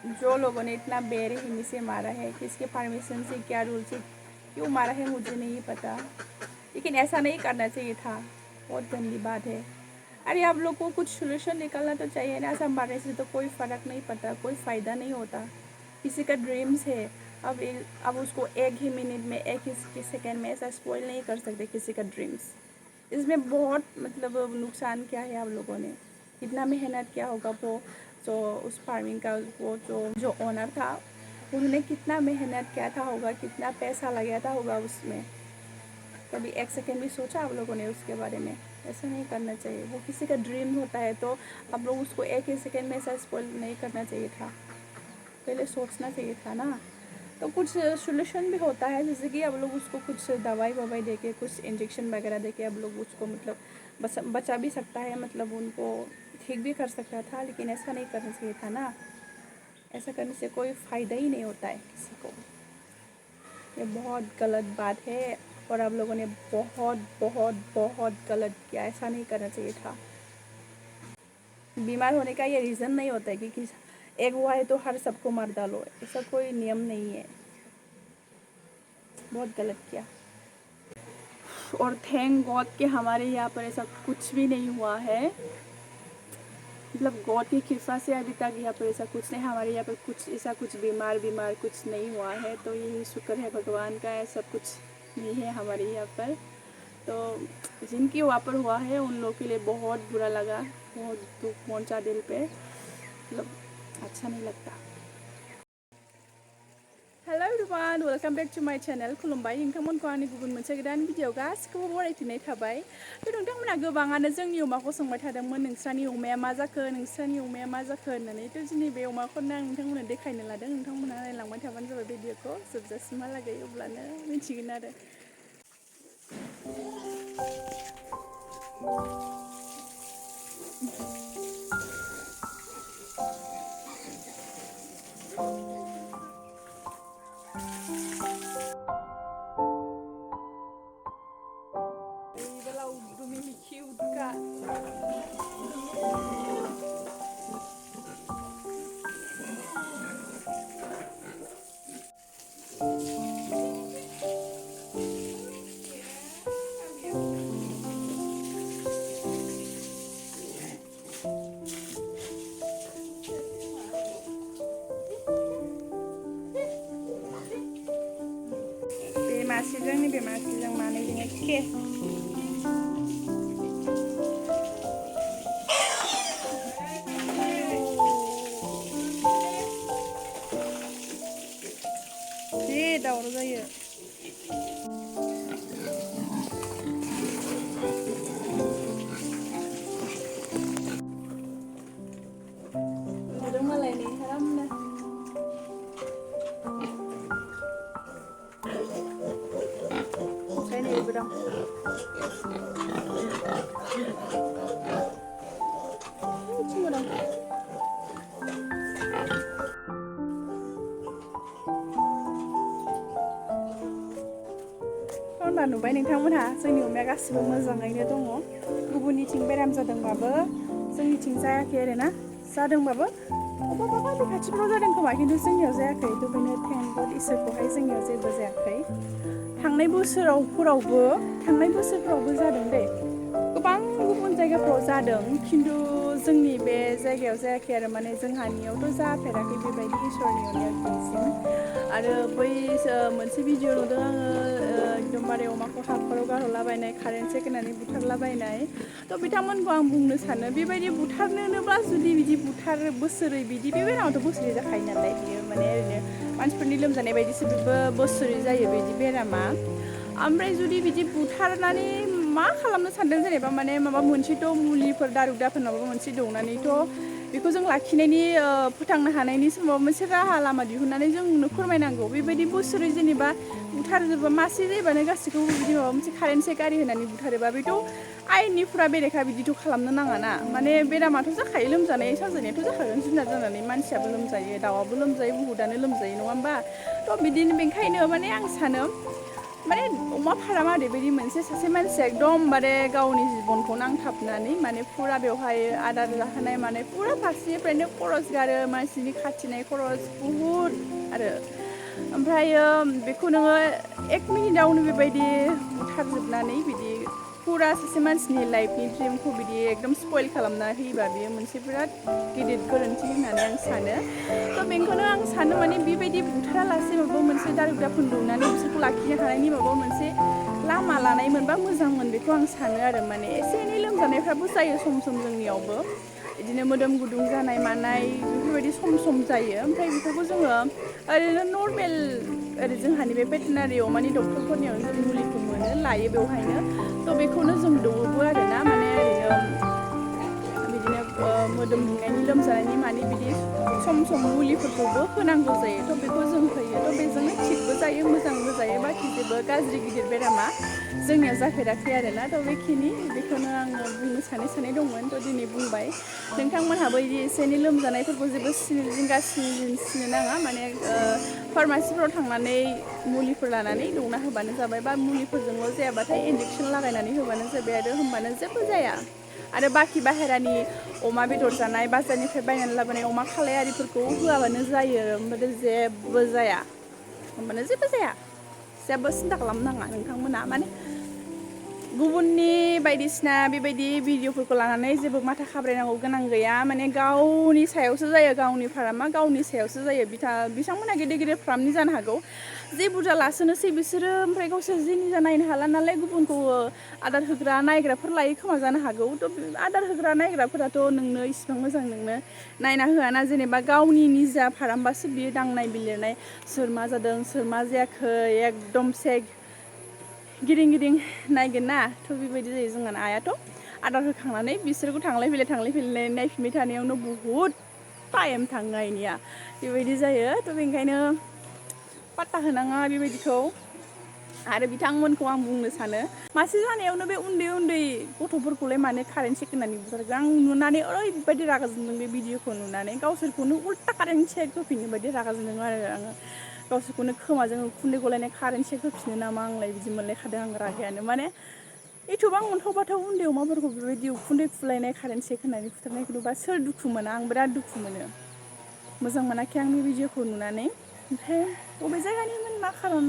जो लोगों ने इतना बेरहमी से मारा है, किसके परमिशन से, क्या रूल से क्यों मारा है मुझे नहीं पता, लेकिन ऐसा नहीं करना चाहिए था। बहुत गंदी बात है। अरे आप लोग को कुछ सोल्यूशन निकालना तो चाहिए ना। ऐसा मारने से तो कोई फ़र्क नहीं पड़ता, कोई फ़ायदा नहीं होता। किसी का ड्रीम्स है, अब उसको एक ही मिनट में, एक ही सेकेंड में ऐसा स्पॉइल नहीं कर सकते किसी का ड्रीम्स। इसमें बहुत मतलब नुकसान क्या है, आप लोगों ने कितना मेहनत किया होगा। वो जो उस फार्मिंग का वो जो ओनर था, उन्होंने कितना मेहनत किया था होगा, कितना पैसा लगाया था होगा उसमें। कभी एक सेकेंड भी सोचा आप लोगों ने उसके बारे में? ऐसा नहीं करना चाहिए। वो किसी का ड्रीम होता है तो आप लोग उसको एक ही सेकेंड में ऐसा स्पॉइल नहीं करना चाहिए था, पहले सोचना चाहिए था ना। तो कुछ सोल्यूशन भी होता है, जैसे कि आप लोग उसको कुछ दवाई ववाई देके, कुछ इंजेक्शन वगैरह देके आप लोग उसको मतलब बचा भी सकता है, मतलब उनको ठीक भी कर सकता था। लेकिन ऐसा नहीं करना चाहिए था ना। ऐसा करने से कोई फ़ायदा ही नहीं होता है किसी को। ये बहुत गलत बात है और आप लोगों ने बहुत बहुत बहुत गलत किया। ऐसा नहीं करना चाहिए था। बीमार होने का ये रीज़न नहीं होता है कि एक हुआ है तो हर सबको मार डालो, ऐसा कोई नियम नहीं है। बहुत गलत किया। और थैंक गॉड कि हमारे यहाँ पर ऐसा कुछ भी नहीं हुआ है। मतलब गॉड की कृपा से अभी तक यहाँ पर ऐसा कुछ नहीं, हमारे यहाँ पर कुछ ऐसा कुछ बीमार कुछ नहीं हुआ है। तो यही शुक्र है भगवान का, ऐसा कुछ नहीं है हमारे यहाँ पर। तो जिनकी वहाँ पर हुआ है उन लोगों के लिए बहुत बुरा लगा, बहुत दुख पहुँचा दिल पे, मतलब अच्छा नहीं लगता। Hello everyone, welcome back to my channel. खुलुमबाय नोंथांमोनखौ आंनि गुबुन मोनसे गोदान भिडिअ गासिखौबो बरायथिनाय थाबाय। तो नोंथांमोना गोबाङानो जोंनि अमाखौ सोंबाय थादोंमोन, नोंस्रानि अमाया मा जाखो, नोंस्रानि अमाया मा जाखो होननानै। तो दिनै बे अमाखौनो आं नोंथांमोननो देखायनो लादों। नोंथांमोना नायलांबाय थाबानो जाबाय भिडिअखौ जोबजासिमहालागै, अब्लानो मिथिगोन आरो। मासेजों नैबे मासेजों मानैजों एखे। जि दावराव जायो। उन्दुदों मालाय नै आरामनो। ओमफ्राय नैबो दं। बिथिंबो दं। होनबा नुबाय नोंथांमोनहा, जोंनि अमाया गासिबो मोजाङैनो दङ। गुबुननिथिं बेराम जादोंबाबो जोंनिथिं जायाखै आरोना। जादोंबाबो अबेबा गामि खाथिफ्राव जादों खोमा, खिन्थु जोंनियाव जायाखै। थ' बेनो थेंक गड, इसोरखौहाय जोंनियाव जेबो जायाखै। थांनाय बोसोरफ्रावबो जादों दे, गोबां गुबुन जायगाफ्राव जादों, खिन्थु जोंनि बे जायगायाव जायाखै आरो। माने जोंहानियावथ' जाफेराखै बेबायदि, इसोरनि अननायाव दिनैसिम। आरो बै मोनसे भिडिअ नुदों आङो, एकदमबारे अमाखौ हाखराव गारहरलाबायनाय, कारेन्ट सेक होनानै बुथारलाबायनाय। थ' बिथांमोनखौ आं बुंनो सानो, बेबायदि बुथारनोबा जुदि बिदि बुथारो बोसोरै, बिदि बे बेरामाथ' बोसोरै जाखायो नालाय, बियो माने ओरैनो मानसिफोरनि लोमजानाय बायदिसो बेबो बोसोरै जायो बिदि बेरामा। ओमफ्राय जुदि बिदि बुथारनानै मा खालामनो सानदों, जेनेबा माने माबा मोनसेथ' मुलिफोर दारु दाफोर माबा मोनसे दौनानैथ' बेखौ जों लाखिनायनि फोथांनो हानायनि माबा मोनसे राहा लामा दिहुननानै जोंनो फोरमायनांगौ। बेबायदि बोसोरै जेनेबा बुथारजोबा, मासे जायोबानो गासैखौबो बिदि माबा मोनसे कारेन्ट सेक आरि होनानै बुथारोबा बेथ' आयेननि फुरा बेरेखा। बिदिथ' खालामनो नाङा ना। माने बेरामाथ' जाखायो, लोमजानाय साजानायाथ' जाखागोन। जुनार जानानै मानसियाबो लोमजायो, दाउआबो लोमजायो, बुहुदानो लोमजायो, नङा होमबा? थ' बिदिनो बेनिखायनो माने आं सानो माने अमा फारामा ओरैबायदि मोनसे सासे मानसिया एकदमबारे गावनि जिबनखौ नांथाबनानै माने फुरा बेवहाय आदार जाहोनाय माने फुरा फारसेनिफ्रायनो खरस गारो मानसिनि खाथिनाय खरस बुहुद आरो ओमफ्रायो बेखौ नोङो 1 मिनिटावनो बेबायदि बुथारजोबनानै बिदि फुरा सासे मानसिनि लाइफनि ड्रिमखौ बिदि एकदम स्पइल खालामना होयोबा बेयो मोनसे बिराद गिदिर गोरोन्थि होननानै आं सानो थ' बेखौनो आं सानो माने बेबायदि बुथारालासे माबा मोनसे दारुगाफोर दौनानै बिसोरखौ लाखिनो हानायनि माबा मोनसे लामा लानाय मोनबा मोजांमोन बेखौ आं सानो आरो माने एसे एनै लोमजानायफ्राबो जायो सम सम जोंनियावबो बिदिनो मोदोम गुदुं जानाय मानाय बेफोरबायदि सम जायो ओमफ्राय बेफोरखौ जोङो ओरैनो नर्मेल ओरै जोंहानि बे भेटेनारि अमानि डक्टरफोरनियाव जों मुलिखौ मोनो लायो बेवहायनो थ' बेखौनो जों दौवोबो आरोना माने ओरैनो बिदिनो मोदोम दुंनायनि लोमजानायनि माने बिदि सम मुलिफोरखौबो होनांगौ जायो थ' बेखौ जों होयो थ' बेजोंनो थिगबो जायो मोजांबो जायो बाखि जेबो गाज्रि गिदिर बेरामा जोंनियाव जाफेराखै आरोना थ' बेखौनो आङो बुंनो सानै दंमोन थ' दिनै बुंबाय नोंथांमोनहाबो बिदि एसे एनै लोमजानायफोरखौ जेबो जिंगासिनो नाङा माने फार्मासिफोराव थांनानै मुलिफोर लानानै दौना होबानो जाबाय बा मुलिफोरजोंल' जायाबाथाय इन्जेक्सन लागायनानै होबानो जाबाय आरो होमबानो जेबो जाया आरो बाखि बाहेरानि अमा बेदर जानाय बाजारनिफ्राय बायनानै लाबोनाय अमा खालाय आरिफोरखौ होआबानो जायो ओमफ्राय जेबो जाया होमबानो जेबो जाया जेबो सिन्था खालामनाङा नोंथांमोना माने गुबुननि बायदिसिना बेबायदि भिडिअफोरखौ लानानै जेबो माथा खाब्रायनांगौ गोनां गैया माने गावनि सायावसो जायो गावनि फारामा गावनि सायावसो जायो बिथांमोना गिदिर फार्मनि जानो हागौ जे बुरजा लासोनोसै बिसोरो ओमफ्राय गावसोर जे निजा नायनो हाला नालाय गुबुनखौ आदार होग्रा नायग्राफोर लायो खोमा जानो हागौ थ' आदार होग्रा नायग्राफोराथ' नोंनो इसिबां मोजां नोंनो नायना होआना जेनेबा गावनि निजा फारामबासो बियो दांनाय बिलिरनाय सोर मा जादों सोर मा जायाखै एकदमसे गिदिं नायगोन ना थ' बेबायदि जायो जोंना आइयाथ' आदार होखांनानै बिसोरखौ थांलाय फैलाय नायफिनबाय थानायावनो बुहुद टाइम थाङो आइनिया बेबायदि जायो थ' बेनिखायनो पात्ता होनाङा बेबायदिखौ आरो बिथांमोनखौ आं बुंनो सानो मासे जानायावनो बे उन्दै गथ'फोरखौलाय मानो कारेन्ट सेक होनानै बुथारगोन आं नुनानै ओरैबायदि रागा जोंदों बे भिडिअखौ नुनानै गावसोरखौनो उल्टा कारेन्ट सेक होफिननो बायदि रागा जोंदों आरो आङो गावसोरखौनो खोमाजों उखुन्दै गलायनाय कारेन्ट सेक होफिनो नामा आंलाय बिदि मोनलायखादों आं रागायानो माने एथ'बां अनथाव उन्दै अमाफोरखौ बेबायदि उखुन्दै खुलायनाय कारेन्ट सेक होनानै बुथारनायखौ नुबा सोर दुखु मोना आं बिराद दुखु मोनो मोजां मोनाखै आं बे भिडिअखौ नुनानै ओमफ्राय बबे जायगानिमोन मा खारन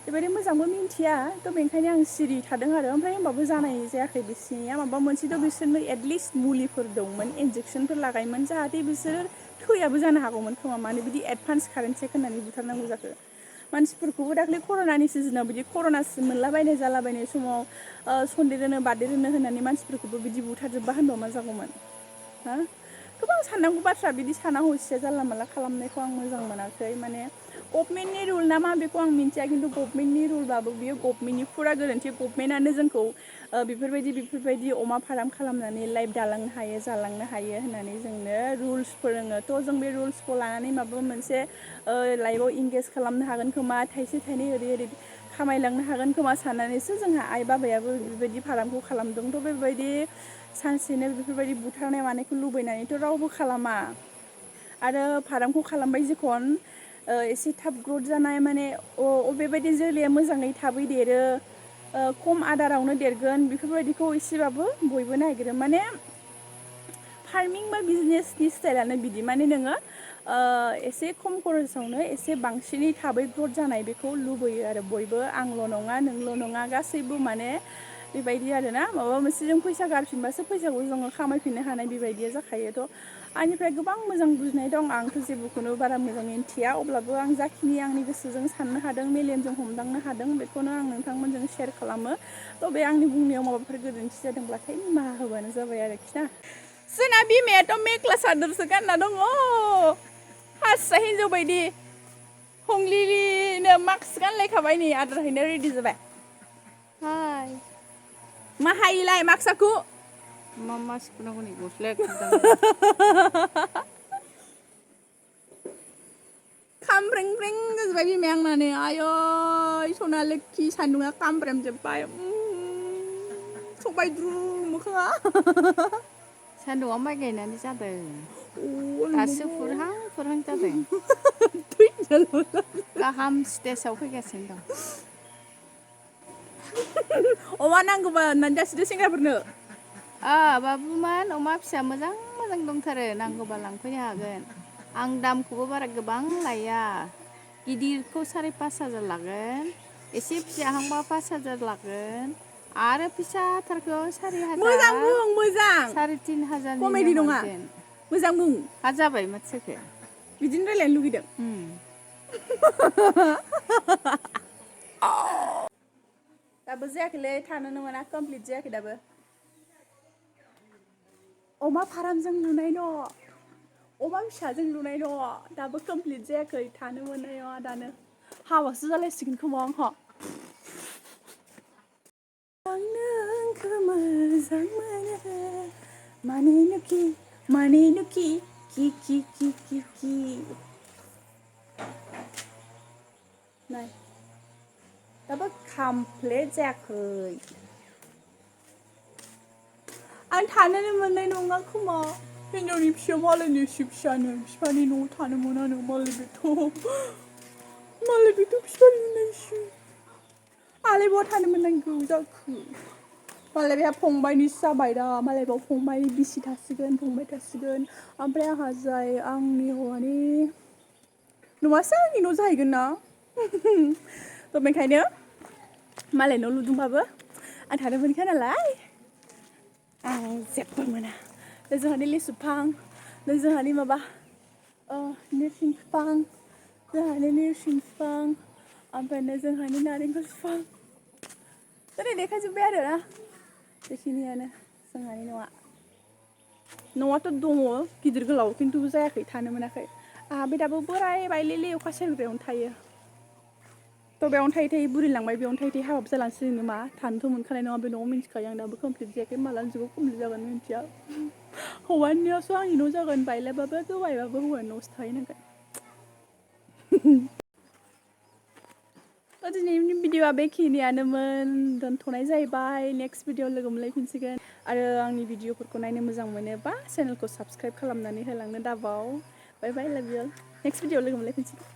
बेबायदि मोजांबो मिन्थिया थ' बेनिखायनो आं सिरि थादों आरो ओमफ्राय होमबाबो जानाय जायाखै बिसोरनिया माबा मोनसेथ' बिसोरनो एटलिस्ट मुलिफोर दंमोन इन्जेक्सनफोर लागायोमोन जाहाथे बिसोरो थैयाबो जानो हागौमोन खोमा मानो बिदि एडभान्स कारेन्ट सेक होनानै बुथारनांगौ जाखो मानसिफोरखौबो दाख्लै कर'नानि सिजोनाव बिदि कर'ना मोनलाबायनाय जालाबायनाय समाव सन्देरोनो बादेरोनो होननानै मानसिफोरखौबो बिदि बुथारजोब्बा होनबा मा जागौमोन हा गोबां साननांगौ बाथ्रा बिदि साना हसिया जानला मानला खालामनायखौ आं मोजां मोनाखै माने गभमेन्टनि रुल ना मा बेखौ आं मिन्थिया खिन्थु गभमेन्टनि रुलबाबो बियो गभमेन्टनि फुरा गोरोन्थि गभमेन्टआनो जोंखौ बेफोरबायदि अमा फार्म खालामनानै लाइफ दालांनो हायो जालांनो हायो होननानै जोंनो रुल्स फोरोङो थ' जों बे रुल्सखौ लानानै माबा मोनसे लाइफआव इंगेज खालामनो हागोन खोमा थाइसे थाइनै ओरै खामायलांनो हागोन खोमा साननानैसो जोंहा आइ बाबायाबो बेबायदि फार्मखौ खालामदों थ' बेबायदि सानसेनो बेफोरबायदि बुथारनाय मानायखौ लुबैनानैथ' रावबो खालामा आरो फार्मखौ खालामबाय जिखन एसे थाब ग्रथ जानाय माने बेबायदि जोलैया मोजाङै थाबै देरो खम आदारावनो देरगोन बेफोरबायदिखौ एसेबाबो बयबो नागिरो माने फार्मिं बा बिजनेसनि स्टाइलानो बिदि माने नोङो एसे खम खरसावनो एसे बांसिनै थाबै ग्रथ जानाय बेखौ लुबैयो आरो बयबो आंल' नङा नोंल' नङा गासैबो माने बेबायदि आरोना माबा मोनसे जों फैसा गारफिनबासो फैसाखौ जोङो खामायफिननो हानाय बेबायदिया जाखायो थ' आंनिफ्राय गोबां मोजां बुजिनाय दं आंथ' जेबोखौनो बारा मोजां मिन्थिया अब्लाबो आं जाखिनि आंनि गोसोजों साननो हादों मेलेमजों हमदांनो हादों बेखौनो आं नोंथांमोनजों शेयार खालामो थ' बे आंनि बुंनायाव माबाफोर गोरोन्थि जादोंब्लाथाय निमाहा होबानो जाबाय आरोखि ना जोंना बिमायाथ' मेख्ला सादोरसो गानना दङ हारसा हिन्जाव बायदि हंलिलिनो मास्क गानलायखाबाय नै आदार हैनो रेडि जाबाय हाय मा हायोलाय मास्कखौ मा मास्क नांगौ नै गस्लाया खामब्रें जाजोब्बाय बिमाया आंनानै आयै सना लोखि सान्दुङा खामब्रेमजोब्बाय सबायद्रु मोखाङा सान्दुंआव माइ गायनानै जादों दासो फुरहां जादों गाहाम स्टेजाव फैगासिनो दं अमा नांगौबा होननानै जासिदो सेंग्राफोरनो बाबुमान अमा फिसा मोजां मोजां दंथारो नांगौबा लांफैनो हागोन आं दामखौबो बारा गोबां लाया गिदिरखौ 5,500 लागोन एसे फिसाहांबा 5,000 लागोन आरो फिसाथारखौ 4,000 मोजां बुं मोजां 3,500 कमेडि नङा हरगोन मोजां बुं हा जाबाय माथोखो बिदिनो रायलायनो लुगैदों दाबो जायाखैलै थानोनो मोना कमप्लिट जायाखै दाबो अमा फारामजों लुनाय न' अमा फिसाजों लुनाय न' दाबो कमप्लिट जायाखै थानो मोननाय नङा दानो हाबासो जालायसिगोन खोमा आंहा आं नोंखौ मोजां मोनो मानिनुखि कि नाय दाबो कमप्लिट जायाखै आं थानोनो मोननाय नङा खोमा हिनजावनि फिसा मालायनि एसे फिसानो बिफानि न'आव थानो मोनानो मालाय बेथ' फिसा लुनायसो आंलाय बहा थानो मोननांगौ जाखो मालाय बेहा फंबायनिसो जाबाय दा मालाय बेयाव फंबायनि बिसि थासिगोन फंबाय थासिगोन ओमफ्राय आंहा जाय आंनि हौवानि न'आसो आंनि न' जाहैगोन ना थ' बेखायनो मालाय न' लुदोंबाबो आं थानो मोनखाया नालाय आं जेबो मोना जोंहानि लिसु बिफां जोंहानि माबा नोरसिं बिफां जोंहानि नोरसिं बिफां ओमफ्राय जोंहानि नारेंखल बिफां दिनै देखायजोब्बाय आरो ना बेखिनियानो जोंहानि न'आथ' दङ गिदिर गोलाव खिन्थु जायाखै थानो मोनाखै आंहा बे दाबो बोराय बायलेले अखा सेरग्रायावनो थायो थ' बेयावनो थायै बुरिलांबाय बेयावनो थायै हाबाबो जालांसिगोन नामा थानोथ' मोनखानाय नङा बे न'आव मिन्थिखायो आं दाबो कमप्लिट जायाखै मालानि जुगाव कमप्लिट जागोन मिन्थिया हौवानियावसो आंनि न' जागोन बायलाबाबो गोबायबाबो हौवानि न'आवसो थाहैनांगोन दिनैनि भिडिअ'आ बेखिनियानोमोन दोनथ'नाय जाहैबाय नेक्स्ट भिडिअ लोगो मोनलायफिनसिगोन आरो आंनि भिडिअफोरखौ नायनो मोजां मोनोबा चेनेलखौ साबस्क्राइब खालामनानै होलांनो दाबाव बाय बाय लाभ इउ नेक्स्ट भिडिअ लोगो मोनलायफिनसिगोन